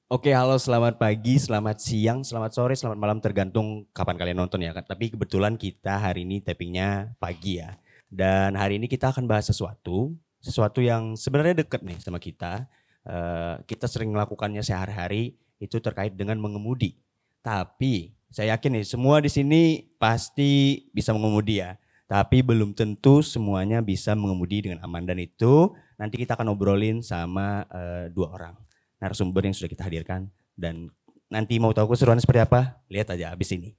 Oke, halo, selamat pagi, selamat siang, selamat sore, selamat malam, tergantung kapan kalian nonton ya. Tapi kebetulan kita hari ini tappingnya pagi ya. Dan hari ini kita akan bahas sesuatu yang sebenarnya deket nih sama kita. Kita sering melakukannya sehari-hari, itu terkait dengan mengemudi. Tapi saya yakin nih semua di sini pasti bisa mengemudi ya. Tapi belum tentu semuanya bisa mengemudi dengan aman, dan itu nanti kita akan obrolin sama dua orang narasumber yang sudah kita hadirkan, dan nanti mau tahu keseruannya seperti apa, lihat aja abis ini.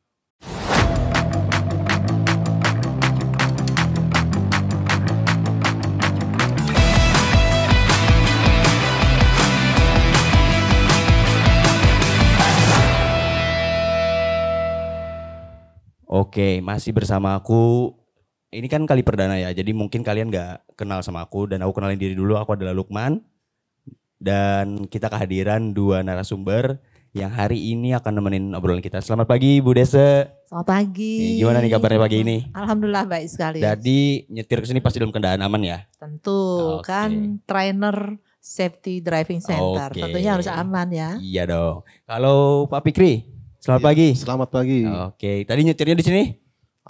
Oke, masih bersama aku. Ini kan kali perdana ya, jadi mungkin kalian nggak kenal sama aku, dan aku kenalin diri dulu. Aku adalah Lukman. Dan kita kehadiran dua narasumber yang hari ini akan nemenin obrolan kita. Selamat pagi Bu Dese. Selamat pagi. Gimana nih kabarnya pagi ini? Alhamdulillah baik sekali. Jadi nyetir kesini pasti dalam keadaan aman ya? Tentu kan trainer safety driving center. Tentunya harus aman ya. Iya dong. Kalau Pak Fikri, selamat pagi. Selamat pagi. Oke, tadi nyetirnya di sini?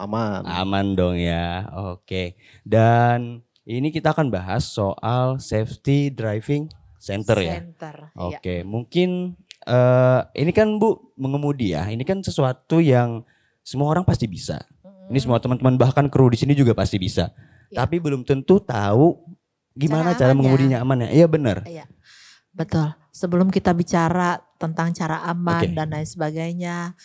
Aman. Aman dong ya. Oke. Dan ini kita akan bahas soal safety driving center ya. Oke, mungkin ini kan Bu mengemudi ya. Ini kan sesuatu yang semua orang pasti bisa. Ini semua teman-teman bahkan kru di sini juga pasti bisa. Ya. Tapi belum tentu tahu gimana cara mengemudinya aman ya. Iya benar. Iya. Betul. Sebelum kita bicara tentang cara aman dan lain sebagainya,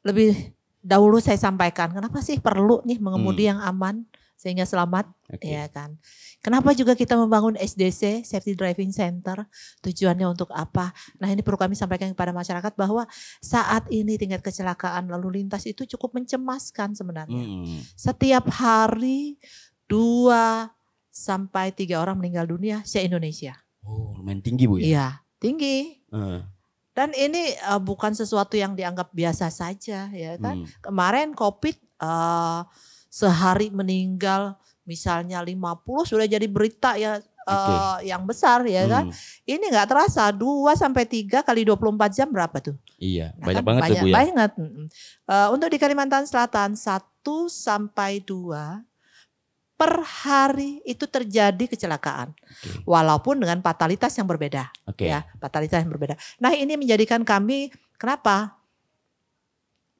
lebih dahulu saya sampaikan kenapa sih perlu nih mengemudi yang aman sehingga selamat, ya kan. Kenapa juga kita membangun SDC, Safety Driving Center, tujuannya untuk apa? Nah ini perlu kami sampaikan kepada masyarakat bahwa saat ini tingkat kecelakaan lalu lintas itu cukup mencemaskan sebenarnya. Setiap hari 2 sampai 3 orang meninggal dunia se-Indonesia. Oh lumayan tinggi Bu ya? Iya tinggi. Dan ini bukan sesuatu yang dianggap biasa saja ya kan. Kemarin COVID sehari meninggal misalnya 50 sudah jadi berita ya yang besar ya kan. Ini gak terasa 2 sampai 3 kali 24 jam berapa tuh? Iya nah, banyak kan? banget tuh Bu ya. Banyak. Untuk di Kalimantan Selatan 1 sampai 2 per hari itu terjadi kecelakaan. Walaupun dengan fatalitas yang berbeda. Ya, fatalitas yang berbeda. Nah ini menjadikan kami kenapa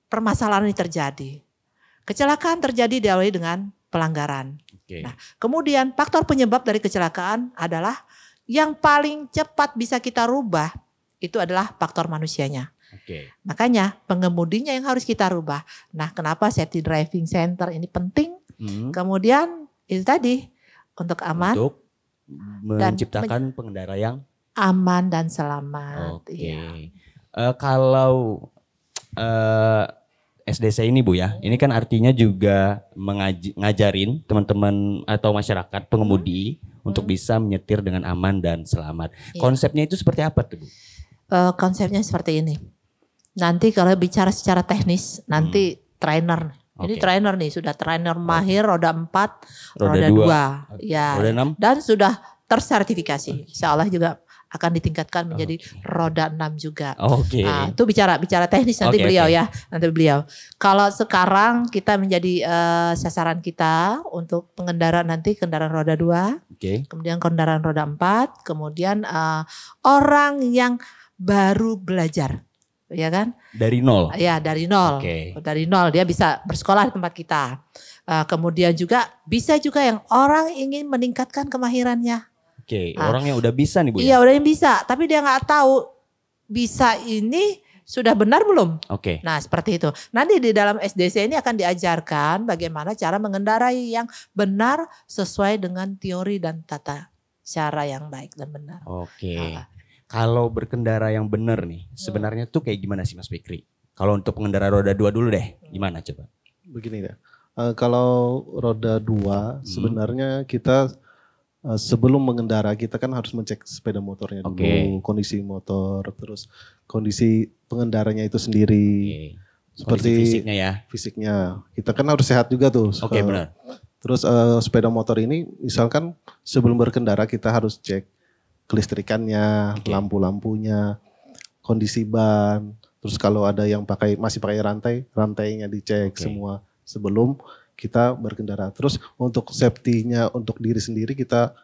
permasalahan ini terjadi. Kecelakaan terjadi diawali dengan pelanggaran. Nah, kemudian faktor penyebab dari kecelakaan adalah yang paling cepat bisa kita rubah itu adalah faktor manusianya. Makanya pengemudinya yang harus kita rubah. Nah, kenapa Safety Driving Center ini penting? Kemudian itu tadi untuk aman, untuk menciptakan pengendara yang aman dan selamat. Kalau SDC ini Bu ya, ini kan artinya juga ngajarin teman-teman atau masyarakat pengemudi untuk bisa menyetir dengan aman dan selamat. Konsepnya itu seperti apa tuh Bu? Konsepnya seperti ini. Nanti kalau bicara secara teknis, nanti trainer. Ini trainer nih, sudah trainer mahir roda 4, roda 2. Ya, roda 6? Dan sudah tersertifikasi. Insya Allah juga akan ditingkatkan menjadi roda 6 juga. Nah, itu bicara teknis nanti beliau ya, nanti beliau. Kalau sekarang kita menjadi sasaran kita untuk pengendara nanti kendaraan roda 2, kemudian kendaraan roda 4, kemudian orang yang baru belajar, ya kan? Dari nol. Ya dari nol, dari nol dia bisa bersekolah di tempat kita. Kemudian juga bisa juga yang orang ingin meningkatkan kemahirannya. Orang yang udah bisa nih Bu. Iya udah yang bisa, tapi dia nggak tahu bisa ini sudah benar belum. Nah seperti itu. Nanti di dalam SDC ini akan diajarkan bagaimana cara mengendarai yang benar sesuai dengan teori dan tata cara yang baik dan benar. Kalau berkendara yang benar nih, sebenarnya tuh kayak gimana sih Mas Fikri? Kalau untuk pengendara roda 2 dulu deh, gimana coba? Begini ya, kalau roda 2 sebenarnya kita sebelum mengendara kita kan harus mengecek sepeda motornya dulu, kondisi motor, terus kondisi pengendaranya itu sendiri. Seperti fisiknya ya. Fisiknya. Kita kan harus sehat juga tuh. Benar. Terus sepeda motor ini misalkan sebelum berkendara kita harus cek kelistrikannya, lampu-lampunya. kondisi ban, terus kalau ada yang masih pakai rantai, rantainya dicek semua sebelum kita berkendara. Terus untuk safety-nya untuk diri sendiri kita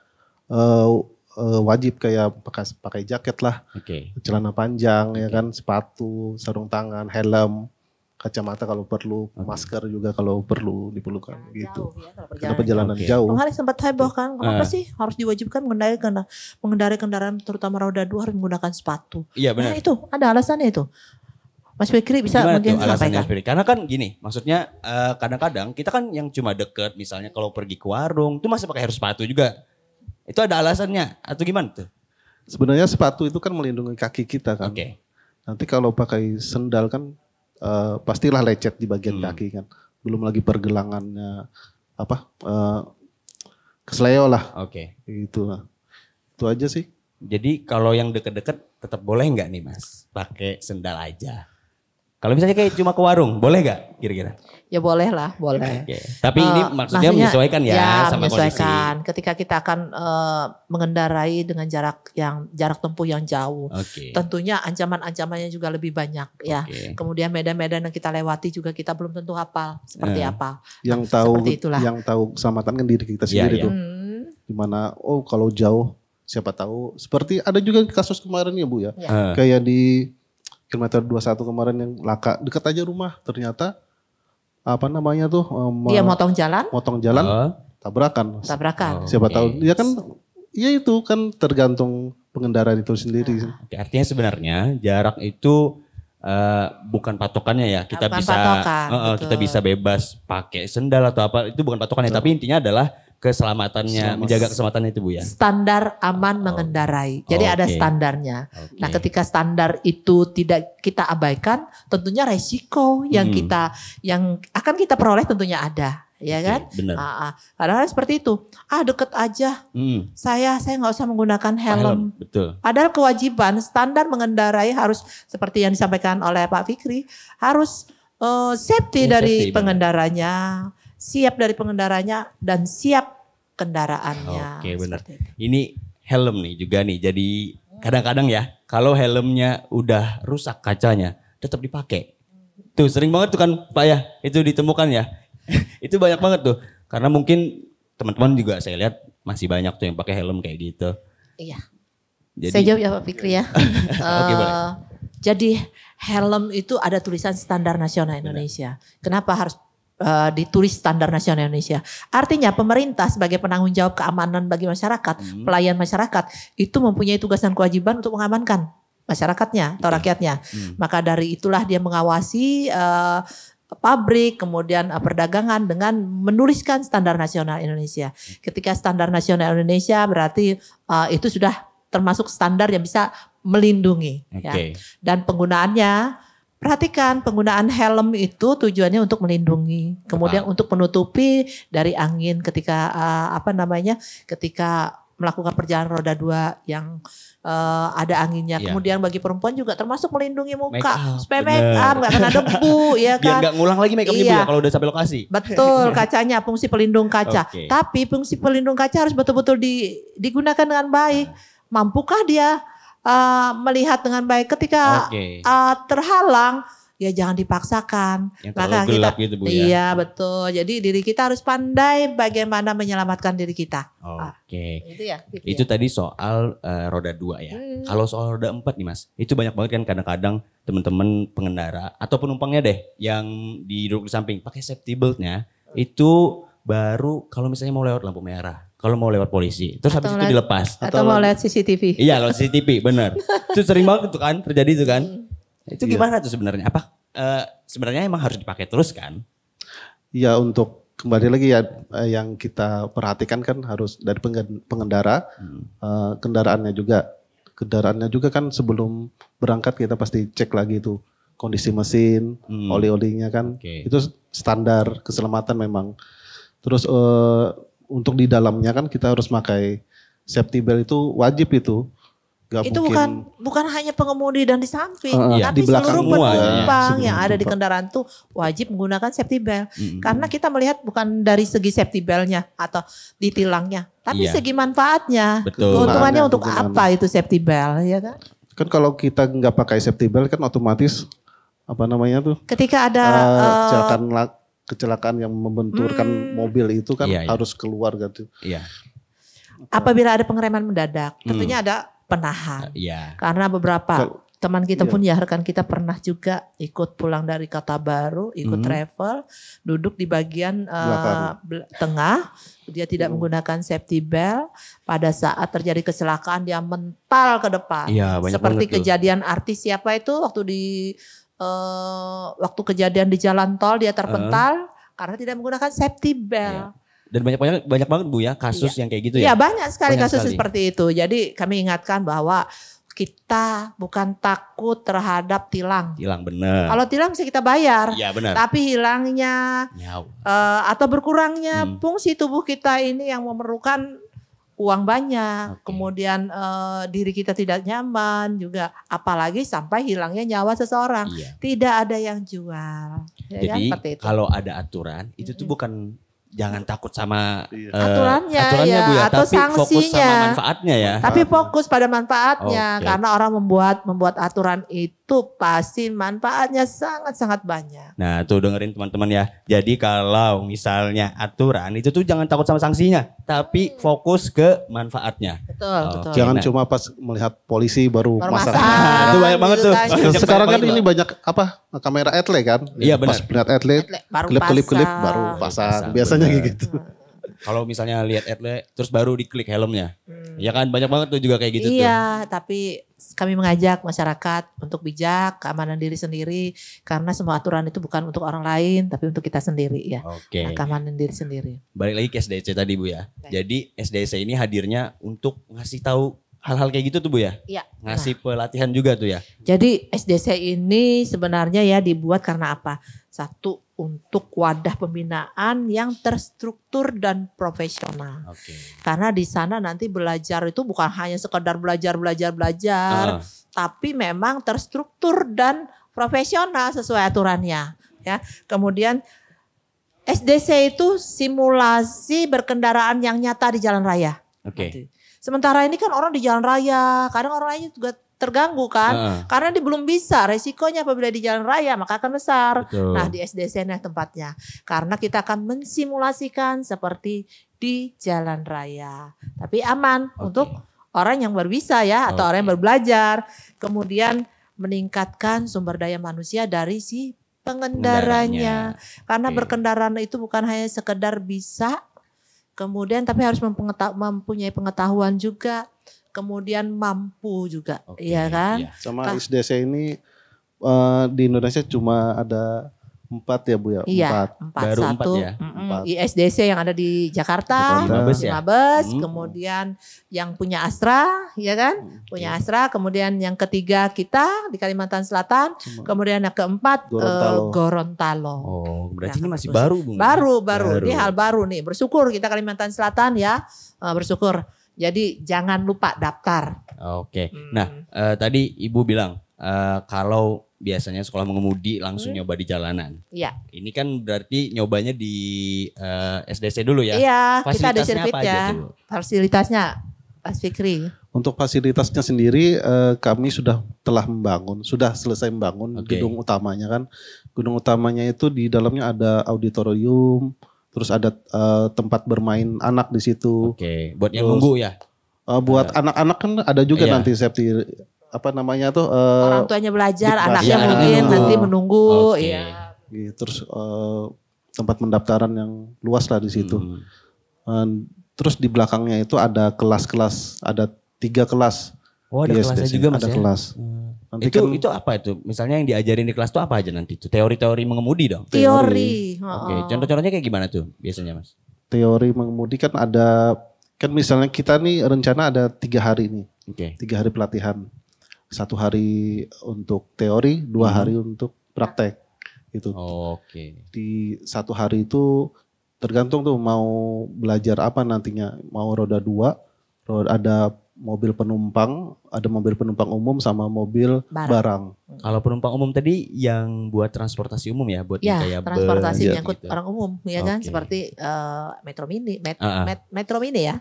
wajib kayak pakai jaket lah, celana panjang ya kan, sepatu, sarung tangan, helm, kacamata kalau perlu, masker juga kalau perlu diperlukan gitu. Karena perjalanan jauh. Kemarin sempat heboh kan, kenapa sih harus diwajibkan mengendarai kendaraan terutama roda 2 harus menggunakan sepatu? Iya benar. Nah, itu ada alasannya itu. Mas Fikri bisa mungkin sampaikan. Karena kan gini, maksudnya kadang-kadang kita kan yang cuma deket, misalnya kalau pergi ke warung, itu masih pakai harus sepatu juga. Itu ada alasannya atau gimana tuh? Sebenarnya sepatu itu kan melindungi kaki kita kan. Nanti kalau pakai sendal kan pastilah lecet di bagian kaki kan. Belum lagi pergelangannya kesleo lah. Gitu lah. Itu aja sih. Jadi kalau yang deket-deket tetap boleh nggak nih Mas? Pakai sendal aja. Kalau misalnya kayak cuma ke warung, boleh gak kira-kira? Ya boleh lah, boleh. Tapi ini maksudnya menyesuaikan sama menyesuaikan. Kondisi. Ketika kita akan mengendarai dengan jarak tempuh yang jauh, tentunya ancaman-ancamannya juga lebih banyak ya. Kemudian medan-medan yang kita lewati juga kita belum tentu hafal seperti apa. Yang tahu keselamatan kan diri kita sendiri tuh. Dimana kalau jauh siapa tahu. Seperti ada juga kasus kemarin ya Bu ya. Kayak di kilometer 21 kemarin yang laka dekat aja rumah, ternyata dia motong jalan tabrakan. Siapa tahu dia kan ya itu kan tergantung pengendara itu sendiri. Artinya sebenarnya jarak itu bukan patokannya ya. Kita kita bisa bebas pakai sendal atau apa, itu bukan patokannya, tapi intinya adalah keselamatannya, menjaga keselamatannya itu Bu ya. Standar aman mengendarai. Jadi ada standarnya. Nah, ketika standar itu tidak kita abaikan, tentunya resiko yang akan kita peroleh tentunya ada, ya kan? Benar. Kadang-kadang seperti itu. Deket aja. Saya nggak usah menggunakan helm. Betul. Padahal kewajiban standar mengendarai harus seperti yang disampaikan oleh Pak Fikri, harus safety dari pengendaranya. Siap dari pengendaranya dan siap kendaraannya. Benar. Ini helm nih juga nih. Jadi kadang-kadang ya kalau helmnya udah rusak kacanya tetap dipakai. Tuh sering banget tuh kan Pak ya, itu ditemukan ya. Itu banyak banget tuh. Karena mungkin teman-teman juga saya lihat masih banyak tuh yang pakai helm kayak gitu. Iya. Saya jawab ya Pak Fikri ya. Boleh. Jadi helm itu ada tulisan standar nasional Indonesia. Kenapa harus ditulis standar nasional Indonesia? Artinya pemerintah sebagai penanggung jawab keamanan bagi masyarakat, pelayan masyarakat, itu mempunyai tugas dan kewajiban untuk mengamankan masyarakatnya atau rakyatnya. Maka dari itulah dia mengawasi pabrik, kemudian perdagangan dengan menuliskan standar nasional Indonesia. Ketika standar nasional Indonesia berarti itu sudah termasuk standar yang bisa melindungi. Ya. Dan penggunaannya, perhatikan penggunaan helm itu tujuannya untuk melindungi, kemudian untuk menutupi dari angin ketika ketika melakukan perjalanan roda 2 yang ada anginnya. Kemudian bagi perempuan juga termasuk melindungi muka supaya make up nggak kena debu, ya kan? Biar nggak ngulang lagi make up ya kalau udah sampai lokasi. Betul, kacanya fungsi pelindung kaca. Tapi fungsi pelindung kaca harus betul-betul digunakan dengan baik. Mampukah dia melihat dengan baik ketika terhalang, ya jangan dipaksakan. Yang terlalu gelap gitu Bu ya. Iya betul. Jadi diri kita harus pandai bagaimana menyelamatkan diri kita. Itu ya. Itu tadi soal roda 2 ya. Kalau soal roda 4 nih Mas, itu banyak banget kan kadang-kadang teman-teman pengendara atau penumpangnya deh yang duduk di samping pakai safety beltnya itu baru kalau misalnya mau lewat lampu merah. Kalau mau lewat polisi, terus habis itu dilepas. Atau mau lewat CCTV. Iya, lewat CCTV, benar. Itu sering banget itu kan, terjadi itu kan. Itu gimana tuh sebenarnya? Apa sebenarnya emang harus dipakai terus kan? Ya untuk kembali lagi ya yang kita perhatikan kan harus dari pengendara, kendaraannya juga kan sebelum berangkat kita pasti cek lagi tuh kondisi mesin, oli-olinya kan. Itu standar keselamatan memang. Terus untuk di dalamnya kan kita harus pakai safety belt, itu wajib itu. Itu bukan hanya pengemudi dan di samping, tapi di belakang seluruh penumpang yang ada di kendaraan tuh wajib menggunakan safety belt. Karena kita melihat bukan dari segi safety beltnya atau ditilangnya, tapi segi manfaatnya. Keuntungannya untuk apa itu safety belt, ya kan? Kan kalau kita nggak pakai safety belt kan otomatis apa namanya tuh? Ketika ada kecelakaan yang membenturkan mobil itu kan harus keluar gitu. Iya. Apabila ada pengereman mendadak, tentunya ada penahan. Karena beberapa teman kita pun ya, rekan kita pernah juga ikut pulang dari Kota Baru, ikut travel, duduk di bagian tengah, dia tidak menggunakan safety belt. Pada saat terjadi kecelakaan dia mental ke depan. Seperti kejadian artis siapa itu waktu kejadian di jalan tol dia terpental karena tidak menggunakan safety belt. Dan banyak banget Bu ya kasus yang kayak gitu ya. Iya, banyak sekali kasus seperti itu. Jadi kami ingatkan bahwa kita bukan takut terhadap tilang. Tilang benar. Kalau tilang bisa kita bayar. Iya benar. Tapi hilangnya atau berkurangnya fungsi tubuh kita ini yang memerlukan uang banyak. Kemudian diri kita tidak nyaman juga. Apalagi sampai hilangnya nyawa seseorang. Tidak ada yang jual. Jadi kan? kalau ada aturan itu tuh bukan jangan takut sama aturannya Bu ya, atau tapi sanksinya. fokus sama manfaatnya ya. Tapi fokus pada manfaatnya karena orang membuat aturan itu pasti manfaatnya sangat-sangat banyak. Nah, tuh dengerin teman-teman ya. Jadi kalau misalnya aturan itu tuh jangan takut sama sanksinya, tapi fokus ke manfaatnya. Betul. Jangan cuma pas melihat polisi baru masang. Itu banyak banget tuh. Sekarang kan ini banyak kamera etle kan. Iya benar. Pas melihat etle, klip baru pasang. Biasanya kayak gitu. Kalau misalnya lihat adle terus baru diklik helmnya. Ya kan banyak banget tuh juga kayak gitu tuh. Iya, tapi kami mengajak masyarakat untuk bijak, keamanan diri sendiri karena semua aturan itu bukan untuk orang lain tapi untuk kita sendiri ya. Nah, keamanan diri sendiri. Balik lagi ke SDC tadi Bu ya. Jadi SDC ini hadirnya untuk ngasih tahu hal-hal kayak gitu tuh Bu ya? Iya. Ngasih pelatihan juga tuh ya? Jadi SDC ini sebenarnya ya dibuat karena apa? Satu, untuk wadah pembinaan yang terstruktur dan profesional. Karena di sana nanti belajar itu bukan hanya sekedar belajar, tapi memang terstruktur dan profesional sesuai aturannya. Ya. Kemudian SDC itu simulasi berkendaraan yang nyata di jalan raya. Sementara ini kan orang di jalan raya, kadang orang lainnya juga terganggu kan, karena dia belum bisa, resikonya apabila di jalan raya maka akan besar. Nah di SDC ini tempatnya, karena kita akan mensimulasikan seperti di jalan raya, tapi aman untuk orang yang baru bisa ya, atau orang yang baru belajar. Kemudian meningkatkan sumber daya manusia dari si pengendaranya, karena berkendaraan itu bukan hanya sekedar bisa, kemudian tapi harus mempunyai pengetahuan juga. Kemudian mampu juga, iya kan? Sama SDC ini di Indonesia cuma ada 4 ya Bu ya? Iya, 4. Baru 4 ya? 4. ISDC yang ada di Jakarta, 15, kemudian yang punya Astra, ya kan? Punya Astra, kemudian yang ketiga kita di Kalimantan Selatan, kemudian yang keempat Gorontalo. Oh, berarti ini masih baru Bu? Baru. Ini hal baru nih, bersyukur kita Kalimantan Selatan ya, bersyukur. Jadi jangan lupa daftar. Nah tadi Ibu bilang kalau biasanya sekolah mengemudi langsung nyoba di jalanan. Iya. Ini kan berarti nyobanya di SDC dulu ya? Iya, kita ada sirkuitnya apa aja tuh? Fasilitasnya Mas Fikri. Untuk fasilitasnya sendiri kami sudah selesai membangun gedung utamanya kan. Gedung utamanya itu di dalamnya ada auditorium, terus ada tempat bermain anak di situ. Buat yang nunggu ya? Buat anak-anak kan ada juga nanti safety orang tuanya belajar, anaknya mungkin nanti menunggu. Terus tempat pendaftaran yang luas lah di situ. Terus di belakangnya itu ada kelas-kelas, ada 3 kelas. Oh ada kelasnya juga Mas ada ya? Kelas. Nanti itu apa itu? Misalnya yang diajarin di kelas itu apa aja nanti? Teori-teori mengemudi dong? Teori. Contoh-contohnya kayak gimana tuh biasanya Mas? Teori mengemudi kan kan misalnya kita nih rencana ada 3 hari nih. 3 hari pelatihan. 1 hari untuk teori, 2 hari untuk praktek. Gitu. Di 1 hari itu tergantung tuh mau belajar apa nantinya. Mau roda 2, ada mobil penumpang, ada mobil penumpang umum sama mobil barang. Kalau penumpang umum tadi yang buat transportasi umum ya, buat kayak transportasi nyangkut orang umum, ya kan, seperti Metro Mini, Metro Mini ya,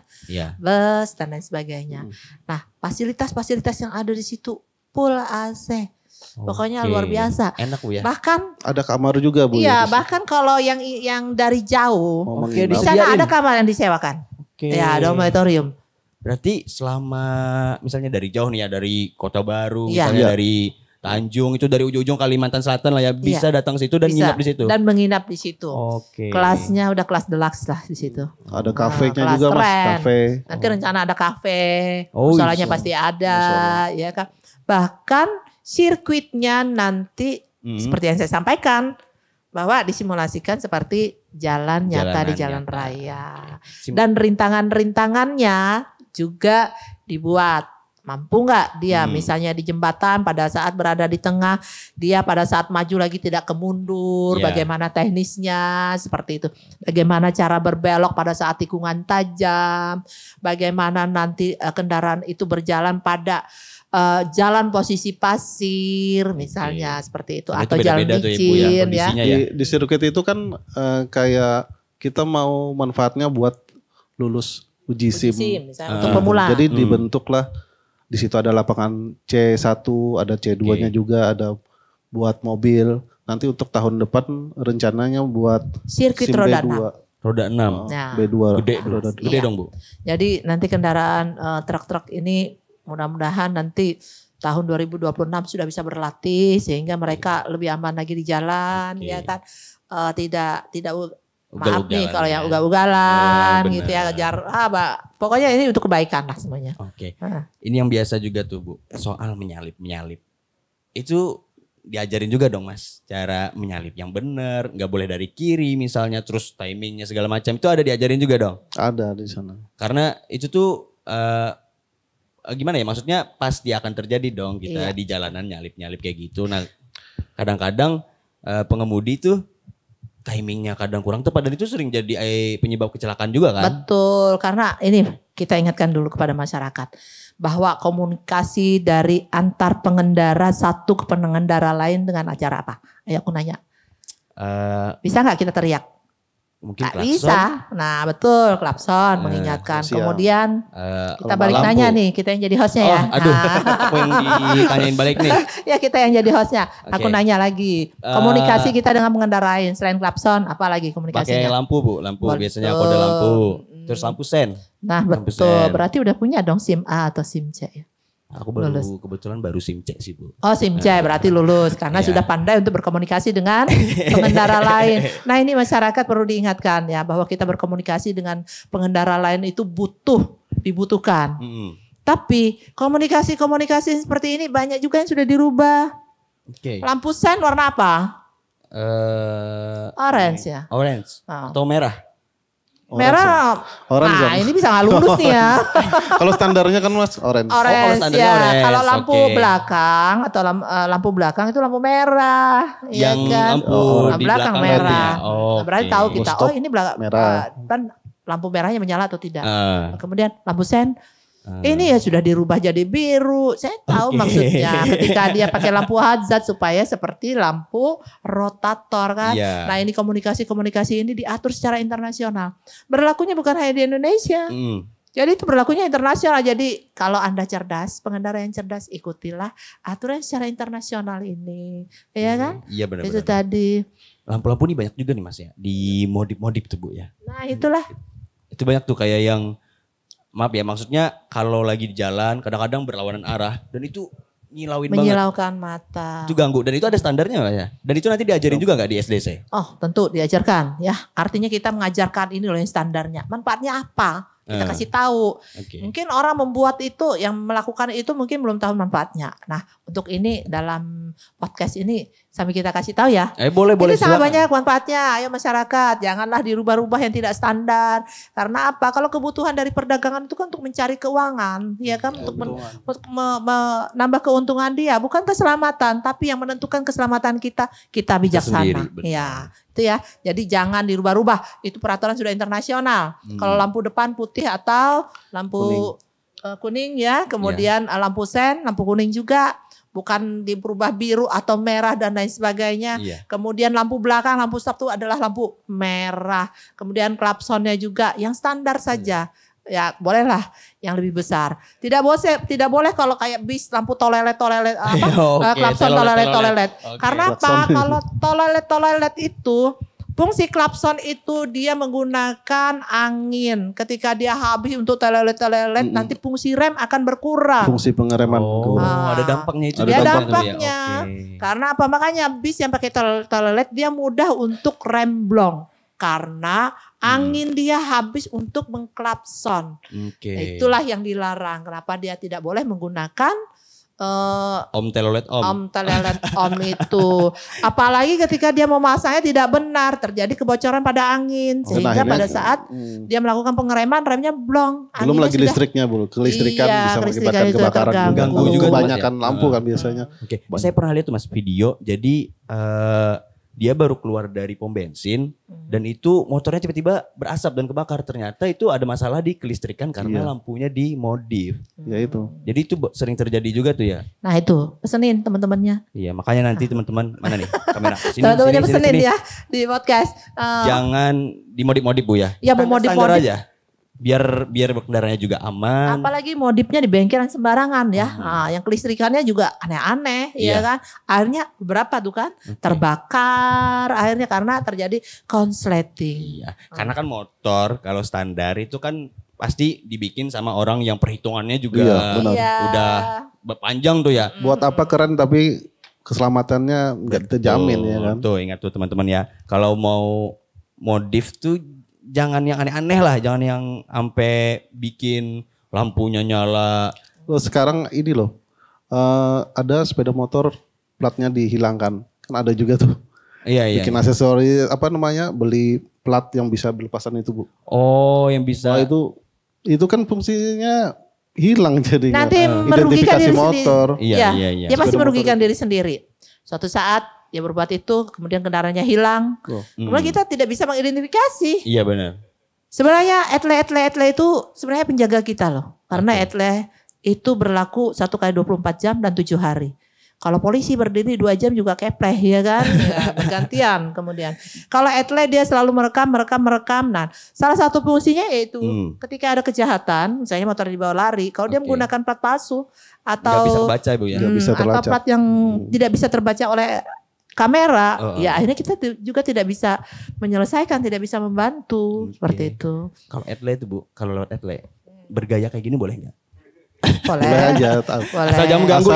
bus dan lain sebagainya. Nah, fasilitas-fasilitas yang ada di situ full AC. Pokoknya luar biasa. Enak Bu ya. Bahkan ada kamar juga Bu. iya, ya, bahkan kalau yang dari jauh, di menginap. sana ada kamar yang disewakan. Oke. Ya, dormitorium. Berarti selama misalnya dari jauh nih ya, dari Kota Baru, Iya. misalnya Iya. dari Tanjung, itu dari ujung-ujung Kalimantan Selatan lah ya, bisa datang situ dan Bisa. nginap di situ. Dan menginap di situ. Oke. Kelasnya udah kelas deluxe lah di situ. Ada kafenya kelas juga Mas, keren. kafe. Nanti rencana ada kafe, Oh, musolanya bisa. pasti ada, Musola. ya kan. Bahkan sirkuitnya nanti seperti yang saya sampaikan, bahwa disimulasikan seperti jalan nyata di jalan nyata. raya. Dan rintangan-rintangannya juga dibuat. Mampu nggak dia misalnya di jembatan pada saat berada di tengah, dia pada saat maju lagi tidak kemundur, Iya. bagaimana teknisnya seperti itu. Bagaimana cara berbelok pada saat tikungan tajam, bagaimana nanti kendaraan itu berjalan pada jalan posisi pasir misalnya seperti itu, Nah, atau itu jalan beda-beda tuh, Ibu, ya, licin ya. kondisinya ya. Di sirkuit itu kan kayak kita mau manfaatnya buat lulus uji SIM. Misalnya untuk pemula. Jadi dibentuklah di situ ada lapangan C1, ada C2-nya juga, ada buat mobil. Nanti untuk tahun depan rencananya buat Sirkuit SIM roda B2. 6. Roda 6. Nah, B2. Gede, Bu. roda Gede Iya. dong Bu. Jadi nanti kendaraan truk-truk ini mudah-mudahan nanti tahun 2026 sudah bisa berlatih sehingga mereka lebih aman lagi di jalan, Oke. ya kan. Tidak maaf Ugal-ugalan nih kalau yang ya. ugal-ugalan Oh, gitu ya, benar. pokoknya ini untuk kebaikan lah semuanya. Oke. Nah. Ini yang biasa juga tuh Bu, soal menyalip. Itu diajarin juga dong Mas, cara menyalip yang benar, nggak boleh dari kiri misalnya, terus timingnya segala macam, itu ada diajarin juga dong. Ada di sana. Karena itu tuh gimana ya, maksudnya pasti akan terjadi dong kita Iya. di jalanan nyalip-nyalip kayak gitu. Nah kadang-kadang pengemudi tuh timingnya kadang kurang tepat dan itu sering jadi penyebab kecelakaan juga kan. Betul, karena ini kita ingatkan dulu kepada masyarakat bahwa komunikasi dari antar pengendara satu ke pengendara lain dengan acara apa? Ayo aku nanya. Bisa nggak kita teriak? Mungkin Nggak klakson. bisa. Nah betul, klakson mengingatkan. siap. Kemudian kita kalau balik lampu. nanya nih, kita yang jadi hostnya ya. Aduh, Nah, aku yang ditanyain balik nih. ya kita yang jadi hostnya. Aku Oke. nanya lagi. Komunikasi kita dengan pengendara lain selain klakson, apa lagi Pakai komunikasinya? lampu Bu, lampu Betul. biasanya kode lampu. Terus lampu sen. Nah lampu betul, sen. berarti udah punya dong SIM A atau SIM C ya. Aku baru Lulus. kebetulan baru SIM C sih Bu. Oh SIM C berarti lulus karena Iya. sudah pandai untuk berkomunikasi dengan pengendara lain. Nah ini masyarakat perlu diingatkan ya bahwa kita berkomunikasi dengan pengendara lain itu dibutuhkan. Tapi komunikasi seperti ini banyak juga yang sudah dirubah. Oke. Lampu sen warna apa? Orange ya. Orange Oh. atau merah? Merah. Orange Nah kan? ini bisa nggak lulus nih ya. Kalau standarnya kan Mas orange. kalau Orange standarnya ya. orange, Kalau lampu oke. belakang atau lampu belakang itu lampu merah, ya Yang kan? lampu di belakang belakang merah. berarti ya? Nah, berarti Oke. tahu kita. Stop Oh ini belakang merah. kan lampu merahnya menyala atau tidak. Ah, Kemudian lampu sen. ah. Ini ya sudah dirubah jadi biru. Saya tahu Oke. maksudnya ketika dia pakai lampu hazard supaya seperti lampu rotator kan. Iya. Nah ini komunikasi ini diatur secara internasional. Berlakunya bukan hanya di Indonesia. Jadi itu berlakunya internasional. Jadi kalau Anda cerdas, pengendara yang cerdas, ikutilah aturan secara internasional ini. Iya kan? Iya benar. Itu tadi. Lampu-lampu ini banyak juga nih Mas ya. Di modif-modif tuh Bu ya. Nah itulah. Itu banyak tuh kayak yang maaf ya, maksudnya kalau lagi di jalan kadang-kadang berlawanan arah dan itu nyilauin banget. Menyilaukan mata. Itu ganggu dan itu ada standarnya Mas ya. Dan itu nanti diajarin juga nggak di SDC? Oh tentu diajarkan ya. Artinya kita mengajarkan ini loh yang standarnya. Manfaatnya apa? Kita kasih tahu. Oke. Mungkin orang membuat itu, yang melakukan itu mungkin belum tahu manfaatnya. Nah untuk ini dalam podcast ini sambil kita kasih tahu ya. Boleh Ini sangat silakan. banyak manfaatnya. Ayo masyarakat, janganlah dirubah-rubah yang tidak standar. Karena apa? Kalau kebutuhan dari perdagangan itu kan untuk mencari keuangan, ya kan? Untuk menambah keuntungan dia, bukan keselamatan, tapi yang menentukan keselamatan kita bijaksana. sendiri, betul. Ya, itu ya. Jadi jangan dirubah-rubah. Itu peraturan sudah internasional. Kalau lampu depan putih atau lampu kuning ya, kemudian lampu sen, lampu kuning juga. Bukan diberubah biru atau merah dan lain sebagainya. Iya. Kemudian lampu belakang, lampu stop itu adalah lampu merah. Kemudian klaksonnya juga yang standar saja. ya bolehlah yang lebih besar. Tidak boleh kalau kayak bis lampu tolelet klakson tolelet. Karena apa? Kalau tolelet itu fungsi klakson itu dia menggunakan angin. Ketika dia habis untuk tolelet nanti fungsi rem akan berkurang. Fungsi pengereman. Ada dampaknya itu. Ada dampaknya. Karena apa? Makanya bis yang pakai tolelet dia mudah untuk remblong. Karena angin dia habis untuk mengklakson. Nah, itulah yang dilarang. Kenapa dia tidak boleh menggunakan om telolet itu. Apalagi ketika dia memasangnya tidak benar, terjadi kebocoran pada angin. Sehingga pada saat dia melakukan pengereman remnya blong. Belum lagi listriknya Bu, kelistrikan bisa mengakibatkan kebakaran. Mengganggu juga kebanyakan lampu kan biasanya. Saya pernah lihat tuh Mas video, jadi dia baru keluar dari pom bensin dan itu motornya tiba-tiba berasap dan kebakar. Ternyata itu ada masalah di kelistrikan karena lampunya dimodif. Ya itu. Jadi itu sering terjadi juga tuh ya. Nah itu pesenin teman-temannya. Iya makanya nanti teman-teman mana nih kamera. Teman-temannya pesenin ya di podcast. Jangan dimodif-modif Bu ya. Ya mau modif-modif aja. Biar berkendaranya juga aman. Apalagi modifnya di bengkel yang sembarangan ya. Nah, yang kelistrikannya juga aneh-aneh ya kan. Akhirnya berapa tuh kan terbakar akhirnya karena terjadi konsleting. Iya. Karena kan motor kalau standar itu kan pasti dibikin sama orang yang perhitungannya juga udah panjang tuh ya. Buat apa keren tapi keselamatannya nggak terjamin ya kan. Tuh ingat tuh teman-teman ya. Kalau mau modif tuh jangan yang aneh-aneh lah, jangan yang sampai bikin lampunya nyala. Sekarang ini loh, ada sepeda motor platnya dihilangkan, kan ada juga tuh. Iya. Bikin aksesori beli plat yang bisa berlepasan itu Bu. Oh yang bisa. Nah, itu kan fungsinya hilang jadinya. Nanti merugikan diri motor. Sendiri. Iya. Dia pasti merugikan diri sendiri. Suatu saat dia berbuat itu, kemudian kendaraannya hilang. Kemudian kita tidak bisa mengidentifikasi. Iya benar. Sebenarnya etle itu sebenarnya penjaga kita loh. Karena etle itu berlaku 1 kali 24 jam dan 7 hari. Kalau polisi berdiri 2 jam juga kepleh ya kan. Ya, bergantian kemudian. Kalau etle dia selalu merekam. Nah salah satu fungsinya yaitu ketika ada kejahatan. Misalnya motor dibawa lari. Kalau dia menggunakan plat palsu. Atau nggak bisa terbaca Bu ya. Atau plat yang tidak bisa terbaca oleh kamera, ya akhirnya kita juga tidak bisa menyelesaikan, tidak bisa membantu seperti itu. Kalau etle itu Bu, kalau lewat etle bergaya kayak gini boleh nggak? Boleh aja. Boleh. Asal jangan mengganggu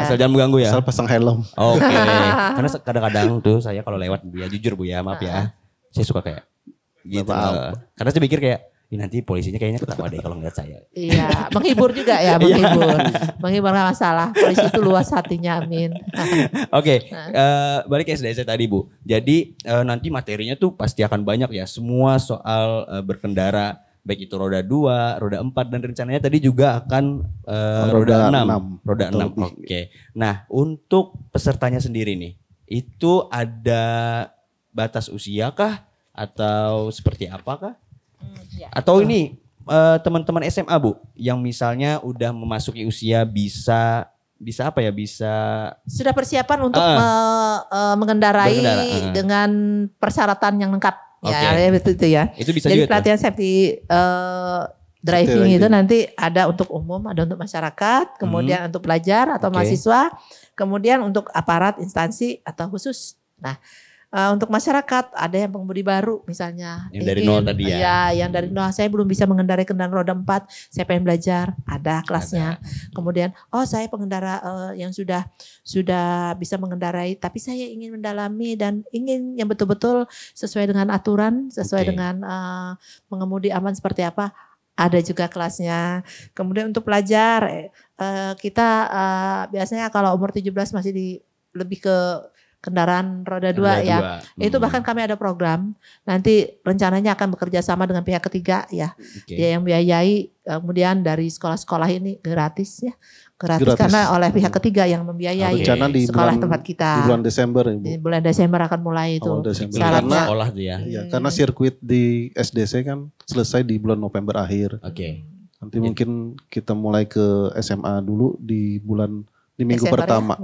Asal jangan mengganggu ya. Asal pasang helm. Oke. Karena kadang-kadang tuh saya kalau lewat Bu ya jujur Bu ya, maaf ya. Saya suka kayak gitu. Karena saya pikir kayak nanti polisinya kayaknya ketawa deh kalau ngeliat saya. Iya, menghibur juga ya, menghibur. Menghibur gak masalah, polisi itu luas hatinya, amin. Oke, balik ke SDC tadi Bu. Jadi nanti materinya tuh pasti akan banyak ya, semua soal berkendara. Baik itu roda 2, roda 4 dan rencananya tadi juga akan roda 6. Roda 6, oke. Nah untuk pesertanya sendiri nih, itu ada batas usia kah? Atau seperti apakah? Atau ini teman-teman SMA Bu yang misalnya udah memasuki usia bisa apa ya, bisa sudah persiapan untuk mengendarai dengan persyaratan yang lengkap. Ya betul itu ya. Itu bisa jadi juga pelatihan safety driving itu nanti ada untuk umum, ada untuk masyarakat, kemudian untuk pelajar atau mahasiswa, kemudian untuk aparat instansi atau khusus. Nah untuk masyarakat ada yang pengemudi baru misalnya. Yang dari nol tadi ya. Iya yang dari nol, saya belum bisa mengendarai kendaraan roda 4, saya pengen belajar, ada kelasnya. Kemudian saya pengendara yang sudah bisa mengendarai tapi saya ingin mendalami dan ingin yang betul-betul sesuai dengan aturan, sesuai dengan mengemudi aman seperti apa. Ada juga kelasnya. Kemudian untuk pelajar kita biasanya kalau umur 17 masih lebih ke kendaraan roda 2 ya. Itu bahkan kami ada program. Nanti rencananya akan bekerja sama dengan pihak ketiga ya. Dia yang biayai, kemudian dari sekolah-sekolah ini gratis ya. Gratis karena oleh pihak ketiga yang membiayai sekolah tempat kita. Di bulan Desember Ibu. Di bulan Desember akan mulai itu. Karena sekolah tuh ya. Karena sirkuit di SDC kan selesai di bulan November akhir. Nanti mungkin kita mulai ke SMA dulu di minggu pertama.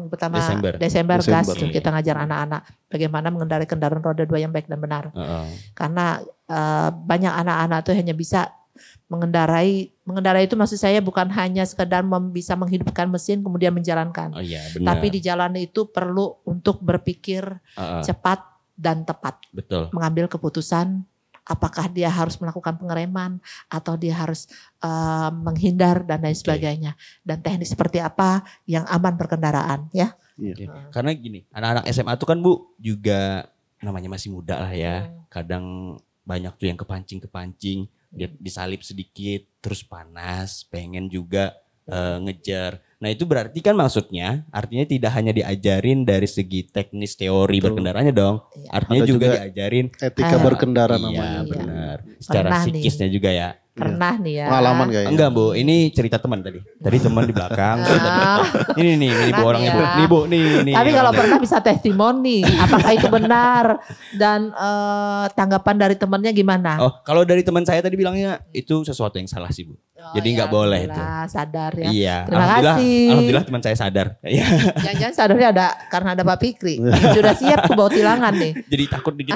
Desember gas kita ngajar anak-anak bagaimana mengendarai kendaraan roda 2 yang baik dan benar. Karena banyak anak-anak tuh hanya bisa Mengendarai itu maksud saya bukan hanya sekedar bisa menghidupkan mesin kemudian menjalankan. Oh iya, benar. Tapi di jalan itu perlu untuk berpikir cepat dan tepat. Betul. Mengambil keputusan apakah dia harus melakukan pengereman atau dia harus menghindar dan lain sebagainya. Dan teknik seperti apa yang aman berkendaraan ya. Okay. Karena gini, anak-anak SMA tuh kan Bu juga namanya masih muda lah ya. Kadang banyak tuh yang kepancing, dia disalip sedikit, terus panas, pengen juga ngejar. Nah itu berarti kan maksudnya, artinya tidak hanya diajarin dari segi teknis teori berkendaranya dong. Artinya juga diajarin etika berkendara Iya namanya. benar. Secara psikisnya juga ya. Pernah nih ya. Pengalaman kayaknya. Enggak Bu, ini cerita teman tadi. Tadi teman di belakang. Ini Bu orangnya Bu. Nih Bu, nih. Tapi kalau pernah bisa testimoni, apakah itu benar dan tanggapan dari temannya gimana? Oh, kalau dari teman saya tadi bilangnya itu sesuatu yang salah sih Bu. Jadi nggak boleh itu. Sadar ya. Iya. Terima kasih. Alhamdulillah teman saya sadar. Jangan-jangan sadarnya karena ada Pak Fikri. Sudah siap ke bawa tilangan nih. Jadi takut dikit.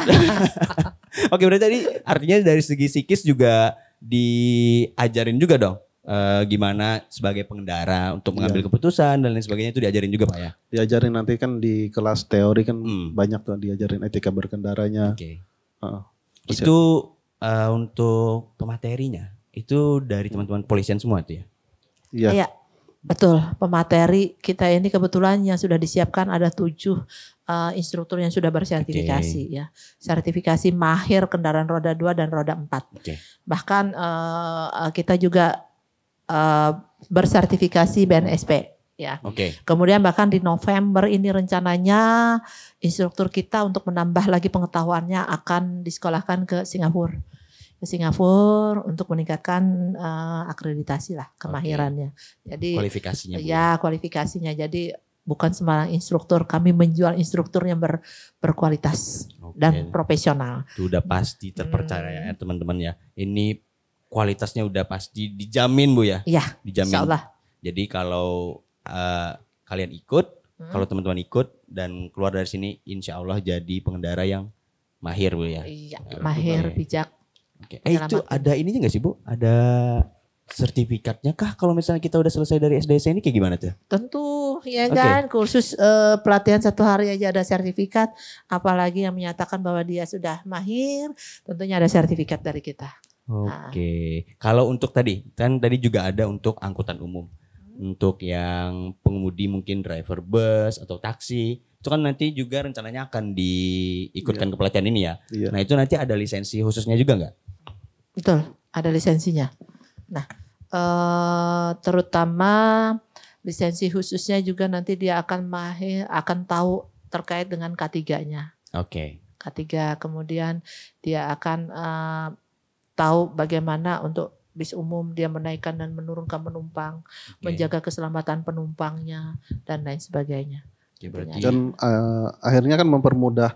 Oke, berarti tadi artinya dari segi psikis juga diajarin juga dong gimana sebagai pengendara untuk mengambil keputusan dan lain sebagainya itu diajarin juga Pak ya? Diajarin nanti kan di kelas teori kan banyak tuh diajarin etika berkendaranya. Oke. Itu untuk pematerinya itu dari teman-teman polisian semua tuh ya? Iya. Betul, pemateri kita ini kebetulan yang sudah disiapkan ada 7 instruktur yang sudah bersertifikasi ya. Sertifikasi mahir kendaraan roda 2 dan roda 4. Bahkan kita juga bersertifikasi BNSP ya. Kemudian bahkan di November ini rencananya instruktur kita untuk menambah lagi pengetahuannya akan disekolahkan ke Singapura untuk meningkatkan akreditasi lah kemahirannya. Jadi kualifikasinya. Ya, kualifikasinya. Jadi bukan sembarang instruktur, kami menjual instruktur yang berkualitas dan profesional. Itu udah pasti terpercaya ya teman-teman ya. Ini kualitasnya udah pasti dijamin Bu ya? Iya, dijamin. Insyaallah. Jadi kalau kalian ikut, kalau teman-teman ikut dan keluar dari sini insya Allah jadi pengendara yang mahir Bu ya? Iya, mahir, bijak. Itu ada ininya gak sih Bu? Ada sertifikatnya kah kalau misalnya kita udah selesai dari SDC ini kayak gimana tuh? Tentu ya kan, kursus pelatihan 1 hari aja ada sertifikat, apalagi yang menyatakan bahwa dia sudah mahir, tentunya ada sertifikat dari kita. Kalau untuk tadi juga ada untuk angkutan umum, untuk yang pengemudi mungkin driver bus atau taksi, itu kan nanti juga rencananya akan diikutkan ke pelatihan ini ya. Nah itu nanti ada lisensi khususnya juga nggak? Betul, ada lisensinya. Nah, terutama lisensi khususnya juga nanti dia akan tahu terkait dengan K3-nya. K3 kemudian dia akan tahu bagaimana untuk bis umum dia menaikkan dan menurunkan penumpang, menjaga keselamatan penumpangnya dan lain sebagainya. Dan akhirnya kan mempermudah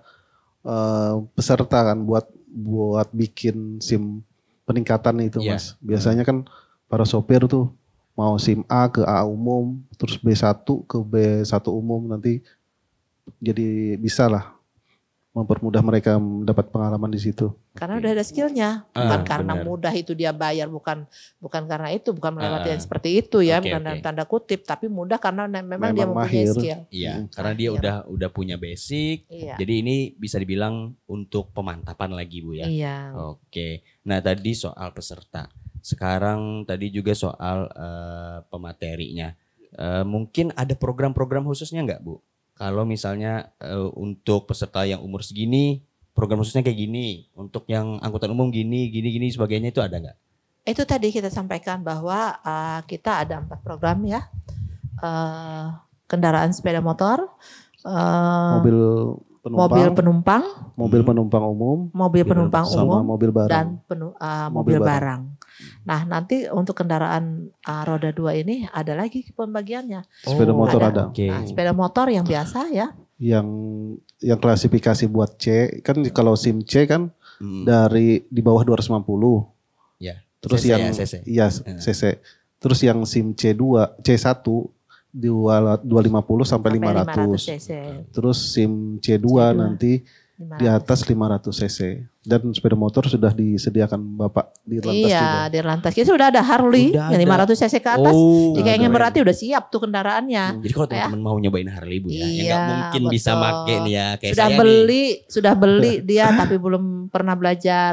peserta kan buat bikin SIM peningkatan itu Mas. Biasanya kan para sopir tuh mau SIM A ke A umum, terus B1 ke B1 umum, nanti jadi bisa lah mempermudah mereka mendapat pengalaman di situ. Karena udah ada skillnya, bukan karena mudah itu dia bayar, bukan karena itu, bukan melewati yang seperti itu ya, bukan dalam tanda kutip, tapi mudah karena memang dia mempunyai skill. Iya, karena dia udah punya basic, jadi ini bisa dibilang untuk pemantapan lagi Bu ya. Iya. Nah tadi soal peserta, sekarang tadi juga soal pematerinya, mungkin ada program-program khususnya nggak Bu? Kalau misalnya untuk peserta yang umur segini, program khususnya kayak gini. Untuk yang angkutan umum gini sebagainya itu ada nggak? Itu tadi kita sampaikan bahwa kita ada 4 program ya. Kendaraan sepeda motor, mobil penumpang umum, sama mobil barang. Dan mobil barang. Nah nanti untuk kendaraan roda 2 ini ada lagi pembagiannya. Sepeda motor ada. Nah, sepeda motor yang biasa ya. Yang klasifikasi buat C kan, kalau SIM C kan dari di bawah 250. Ya. Terus CC, yang CC. Iya CC. Terus yang SIM C1 250 sampai 500. cc. Terus SIM C2 nanti di atas 500 cc. Dan sepeda motor sudah disediakan Bapak di lantas juga. Iya, di lantas. Kita sudah ada Harley yang 500 cc ke atas. Jika ingin berarti udah siap tuh kendaraannya. Jadi kalau teman-teman mau nyobain Harley Bu ya, iya, nggak mungkin betul. bisa make nih ya. Kayak sudah beli dia tapi belum pernah belajar.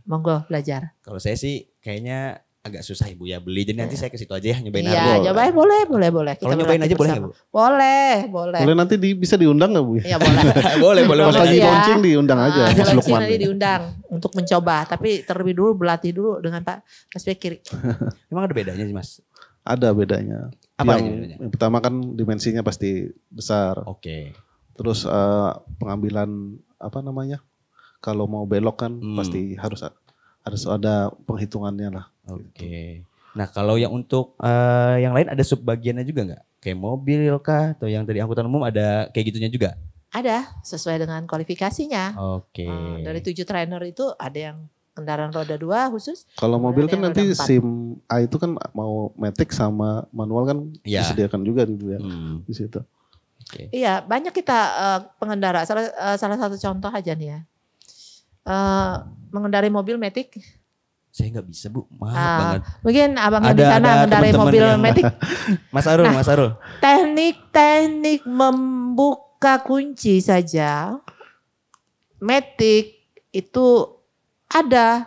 Monggo belajar. Kalau saya sih kayaknya agak susah Ibu ya beli. Jadi nanti saya ke situ aja ya nyobain Harley. Iya, nyobain boleh. Kalau nyobain aja boleh nggak Bu? Boleh. Boleh nanti bisa diundang nggak Bu? Iya boleh. boleh. Pas lagi launching diundang aja. Launching nanti diundang untuk mencoba. Tapi terlebih dulu berlatih dulu dengan Mas Bekir. Emang ada bedanya sih Mas? Ada bedanya. Apa yang pertama kan dimensinya pasti besar. Oke. Terus pengambilan kalau mau belok kan pasti harus ada penghitungannya lah. Oke. Nah kalau yang untuk yang lain ada subbagiannya juga nggak? Kayak mobil kah atau yang tadi angkutan umum ada kayak gitunya juga? Ada, sesuai dengan kualifikasinya. Oke. Dari 7 trainer itu ada yang kendaraan roda 2 khusus. Kalau mobil kan nanti SIM A itu kan mau matic sama manual kan disediakan juga di situ. Okay. Iya, banyak kita pengendara. Salah satu contoh aja nih ya. Mengendarai mobil matic. Saya nggak bisa Bu, maaf banget. Mungkin abangnya di sana mengendarai mobil matic. Mas Arul. Teknik membuka kunci saja, matic itu ada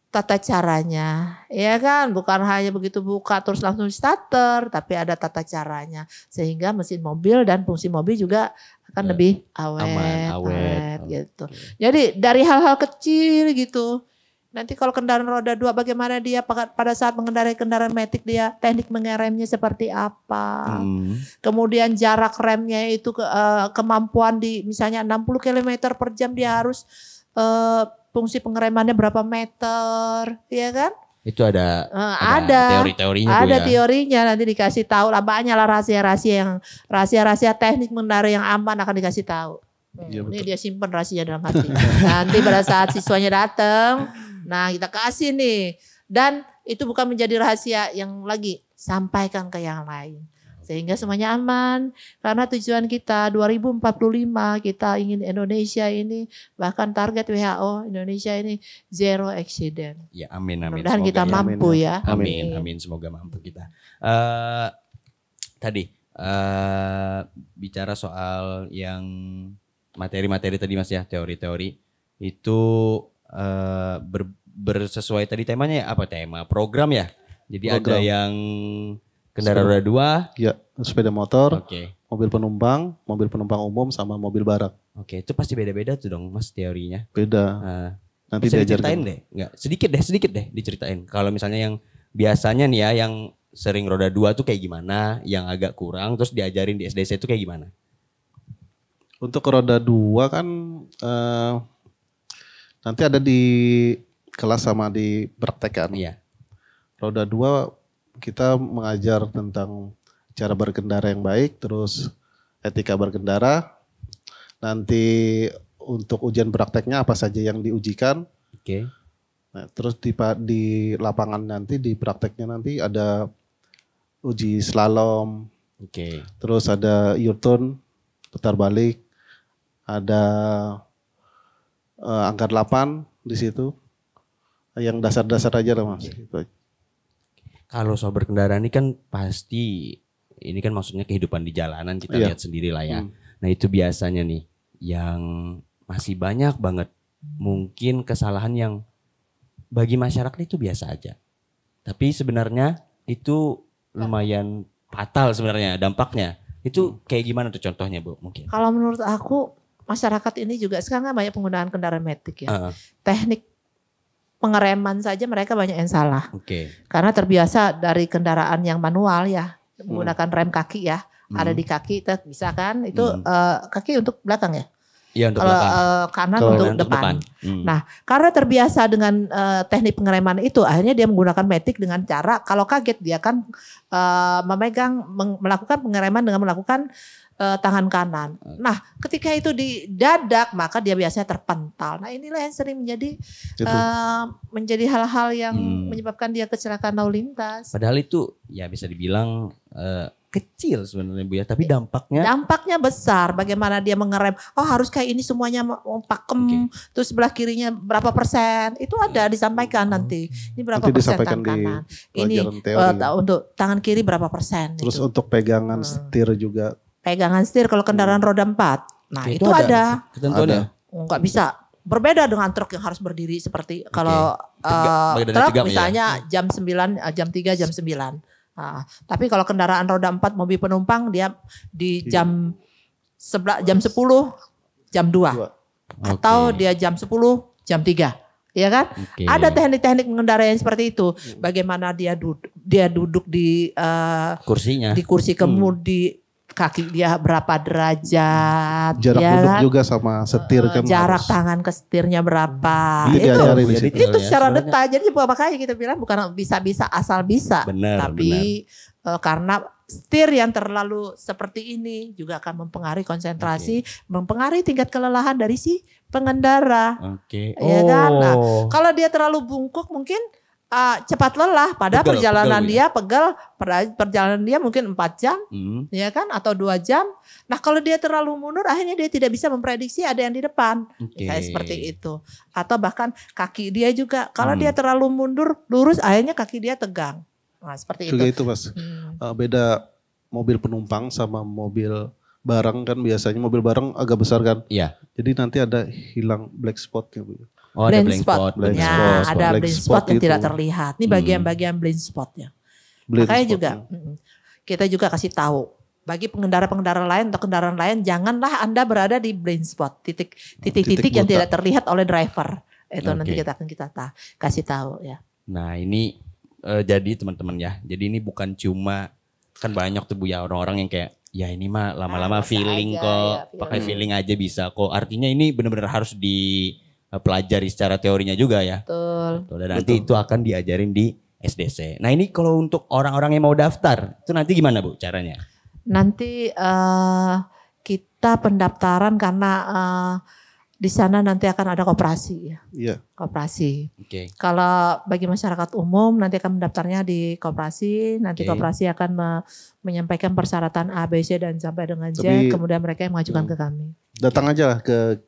tata caranya, ya kan? Bukan hanya begitu buka terus langsung starter, tapi ada tata caranya sehingga mesin mobil dan fungsi mobil juga akan lebih awet gitu. Jadi dari hal-hal kecil gitu. Nanti kalau kendaraan roda 2 bagaimana dia pada saat mengendarai kendaraan matic dia teknik mengeremnya seperti apa. Kemudian jarak remnya itu kemampuan di misalnya 60 km per jam dia harus fungsi pengeremannya berapa meter, ya kan? Itu ada teori-teorinya Bu ya. Ada teorinya nanti dikasih tahu lah banyak lah rahasia teknik mengendarai yang aman akan dikasih tahu. Ini dia simpan rahasia dalam hati. Nanti pada saat siswanya datang, nah kita kasih nih. Dan itu bukan menjadi rahasia yang lagi, sampaikan ke yang lain. Sehingga semuanya aman. Karena tujuan kita 2045 kita ingin Indonesia ini, bahkan target WHO Indonesia ini zero accident. Ya amin. Mudah-mudahan kita mampu ya. Amin. Semoga mampu kita. Tadi bicara soal yang materi-materi tadi Mas ya, teori-teori itu bersesuai tadi temanya ya, apa tema program ya. Jadi ada yang kendaraan roda 2, ya, sepeda motor, mobil penumpang umum sama mobil barak. Oke, itu pasti beda-beda tuh dong Mas teorinya. Beda. Nanti bisa diceritain deh, enggak? Sedikit deh diceritain. Kalau misalnya yang biasanya nih ya yang sering roda 2 tuh kayak gimana, yang agak kurang terus diajarin di SDC itu kayak gimana? Untuk roda 2 kan nanti ada di kelas sama di praktek kan. Iya. Roda 2 kita mengajar tentang cara berkendara yang baik, terus etika berkendara. Nanti untuk ujian prakteknya apa saja yang diujikan. Nah, terus di lapangan nanti di prakteknya nanti ada uji slalom. Terus ada U-turn, putar balik. Ada angkat 8 di situ. Yang dasar-dasar aja lah Mas. Kalau soal berkendara ini kan pasti, ini kan maksudnya kehidupan di jalanan kita lihat sendiri lah ya. Nah itu biasanya nih yang masih banyak banget mungkin kesalahan yang bagi masyarakat itu biasa aja. Tapi sebenarnya itu lumayan fatal sebenarnya dampaknya. Itu kayak gimana tuh contohnya Bu mungkin? Kalau menurut aku masyarakat ini juga sekarang banyak penggunaan kendaraan matic ya. Teknik pengereman saja mereka banyak yang salah. Karena terbiasa dari kendaraan yang manual ya, menggunakan rem kaki ya. Ada di kaki bisa kan? Itu kaki untuk belakang ya? Iya untuk belakang. Kanan untuk depan. Nah, karena terbiasa dengan teknik pengereman itu, akhirnya dia menggunakan matic dengan cara kalau kaget dia kan melakukan pengereman dengan melakukan tangan kanan. Nah, ketika itu didadak maka dia biasanya terpental. Nah, inilah yang sering menjadi hal-hal yang menyebabkan dia kecelakaan lalu lintas. Padahal itu ya bisa dibilang kecil sebenarnya Bu ya, tapi dampaknya besar. Bagaimana dia mengerem, oh harus kayak ini semuanya mau pakem, terus sebelah kirinya berapa persen, itu ada disampaikan nanti. Ini berapa persen tangan kanan, ini untuk tangan kiri berapa persen. Terus itu. Untuk pegangan setir juga. Pegangan setir kalau kendaraan roda 4, nah itu ada. Ketentuannya. Nggak bisa. Berbeda dengan truk yang harus berdiri seperti kalau truk misalnya jam 9, jam 3, jam 9. Nah, tapi kalau kendaraan roda 4 mobil penumpang dia di jam 10, jam 2. Atau dia jam 10, jam 3. Ya kan? Ada teknik-teknik mengendarai yang seperti itu. Bagaimana dia duduk di kursinya. Di kursi kemudi. Kaki dia berapa derajat, jarak ya duduk kan? juga sama setir kan, jarak tangan ke setirnya berapa, itu secara detail. Jadi makanya kita bilang bukan bisa-bisa asal bisa, tapi karena setir yang terlalu seperti ini juga akan mempengaruhi konsentrasi, mempengaruhi tingkat kelelahan dari si pengendara. Ya kan? Nah, kalau dia terlalu bungkuk mungkin cepat lelah pada perjalanan dia perjalanan dia mungkin 4 jam ya kan, atau 2 jam. Nah kalau dia terlalu mundur akhirnya dia tidak bisa memprediksi ada yang di depan, kayak seperti itu. Atau bahkan kaki dia juga kalau dia terlalu mundur lurus akhirnya kaki dia tegang. Nah seperti juga itu Mas. Beda mobil penumpang sama mobil barang kan, biasanya mobil barang agak besar kan. Iya. Jadi nanti ada hilang black spotnya Bu. Blind spot. Ada blind spot yang tidak terlihat. Ini bagian-bagian blind spotnya. Makanya juga kita juga kasih tahu bagi pengendara-pengendara lain atau kendaraan lain, janganlah Anda berada di blind spot, titik-titik yang tidak terlihat oleh driver. Itu nanti kita akan kasih tahu ya. Nah ini jadi teman-teman ya. Jadi ini bukan cuma, kan banyak tuh Bu ya orang-orang yang kayak ya ini mah lama-lama feeling kok, pakai feeling aja bisa kok. Artinya ini benar-benar harus pelajari secara teorinya juga ya. Betul. Dan nanti itu akan diajarin di SDC. Nah ini kalau untuk orang-orang yang mau daftar, itu nanti gimana Bu caranya? Nanti kita pendaftaran karena di sana nanti akan ada koperasi ya. Iya. Koperasi. Kalau bagi masyarakat umum nanti akan mendaftarnya di koperasi. Nanti koperasi akan menyampaikan persyaratan A, B, C dan sampai dengan Z. Kemudian mereka yang mengajukan ke kami. Datang aja lah ke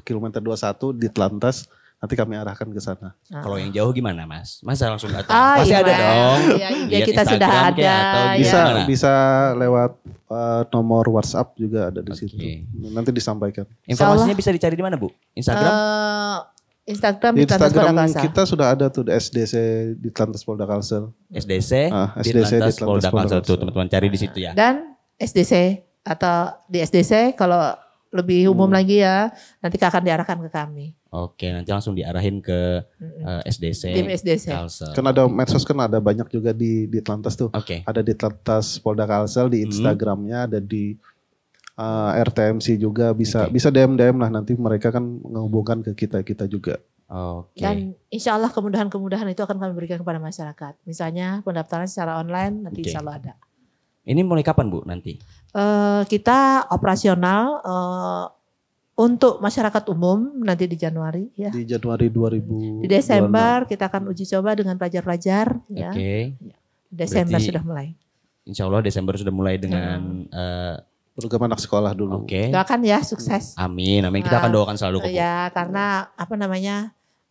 kilometer 21 di Telantas, nanti kami arahkan ke sana. Kalau yang jauh gimana Mas? Masa langsung datang? Pasti ada dong. Ya kita sudah ada. Bisa lewat nomor WhatsApp juga ada di situ. Nanti disampaikan. Informasinya bisa dicari di mana Bu? Instagram? Instagram di Instagram kita sudah ada tuh di SDC di Telantas Polda Kalsel. SDC di Telantas Polda Kalsel tuh teman-teman cari di situ ya. Dan SDC atau di SDC kalau lebih umum lagi ya, nanti akan diarahkan ke kami. Oke, nanti langsung diarahin ke SDC. Tim SDC. Kalsel. Kan ada medsos, kan ada banyak juga di Telantas tuh. Ada di Telantas Polda Kalsel, di Instagramnya, ada di RTMC juga, bisa DM lah, nanti mereka kan menghubungkan ke kita juga. Dan insya Allah kemudahan-kemudahan itu akan kami berikan kepada masyarakat. Misalnya pendaftaran secara online nanti insya Allah ada. Ini mulai kapan Bu nanti? Kita operasional untuk masyarakat umum nanti di Januari ya. Di Januari 2000. Di Desember kita akan uji coba dengan pelajar-pelajar ya. Desember berarti, sudah mulai. Insya Allah Desember sudah mulai dengan program anak sekolah dulu. Doakan ya sukses. Amin, amin. Kita akan doakan selalu. Ya karena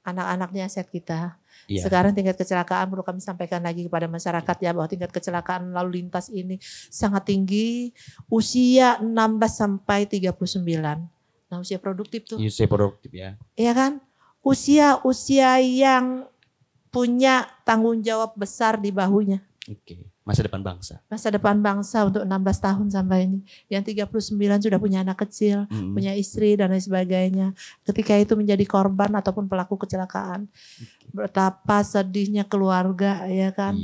anak-anaknya aset kita. Sekarang tingkat kecelakaan perlu kami sampaikan lagi kepada masyarakat ya, bahwa tingkat kecelakaan lalu lintas ini sangat tinggi, usia 16 sampai 39. Nah usia produktif tuh. Usia produktif ya. Iya kan? Usia yang punya tanggung jawab besar di bahunya. Masa depan bangsa. Masa depan bangsa untuk 16 tahun sampai ini. Yang 39 sudah punya anak kecil, punya istri dan lain sebagainya. Ketika itu menjadi korban ataupun pelaku kecelakaan. Betapa sedihnya keluarga ya kan.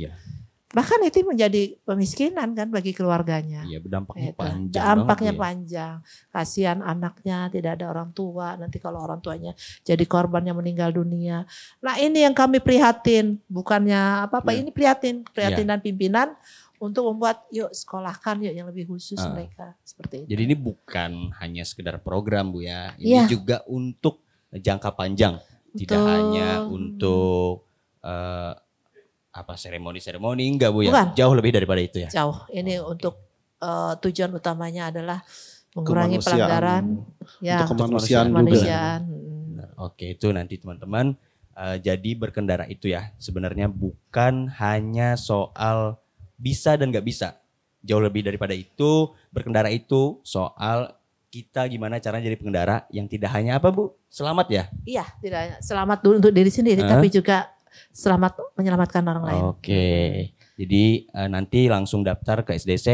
Bahkan itu menjadi pemiskinan kan bagi keluarganya. Iya, berdampaknya panjang. Dampaknya panjang. Kasihan anaknya tidak ada orang tua. Nanti kalau orang tuanya jadi korban yang meninggal dunia. Nah ini yang kami prihatin. Bukannya apa-apa, ini prihatin dan pimpinan untuk membuat yuk sekolahkan yuk yang lebih khusus mereka. Seperti itu. Jadi ini bukan hanya sekedar program Bu ya. Ini juga untuk jangka panjang. Tidak hanya untuk seremoni-seremoni enggak Bu ya? Bukan. Jauh lebih daripada itu ya. Jauh. Ini untuk tujuan utamanya adalah mengurangi pelanggaran ya, untuk kemanusiaan juga. Oke, itu nanti teman-teman. Jadi berkendara itu ya sebenarnya bukan hanya soal bisa dan nggak bisa. Jauh lebih daripada itu, berkendara itu soal kita gimana caranya jadi pengendara yang tidak hanya apa Bu? Selamat ya? Iya, tidak hanya selamat dulu untuk diri sendiri, tapi juga selamat menyelamatkan orang lain. Oke, jadi nanti langsung daftar ke SDC,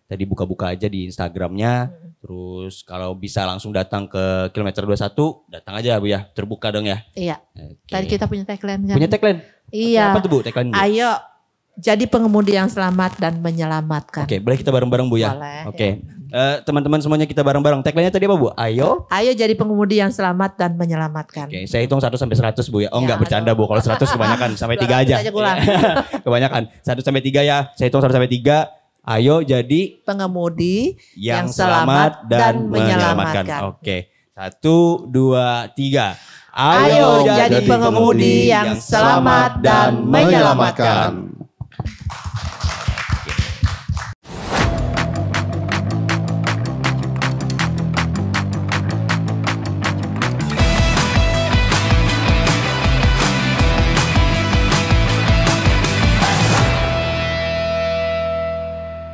tadi buka-buka aja di Instagramnya, terus kalau bisa langsung datang ke kilometer 21, datang aja Bu ya, terbuka dong ya. Iya, tadi kita punya tagline kan? Punya tagline? Iya. Apa tuh Bu tagline? Ayo jadi pengemudi yang selamat dan menyelamatkan. Oke, boleh kita bareng-bareng Bu ya? Boleh. Oke. Teman-teman semuanya kita bareng-bareng. Tagline-nya tadi apa Bu? Ayo jadi pengemudi yang selamat dan menyelamatkan. Oke, saya hitung 1 sampai 100 Bu ya. Oh enggak, bercanda Bu. Kalau 100 kebanyakan, sampai 3 aja. Kebanyakan. 1 sampai 3 ya. Saya hitung 1 sampai 3. Ayo jadi pengemudi yang selamat dan menyelamatkan. Oke. 1, 2, 3. Ayo jadi pengemudi yang selamat dan menyelamatkan.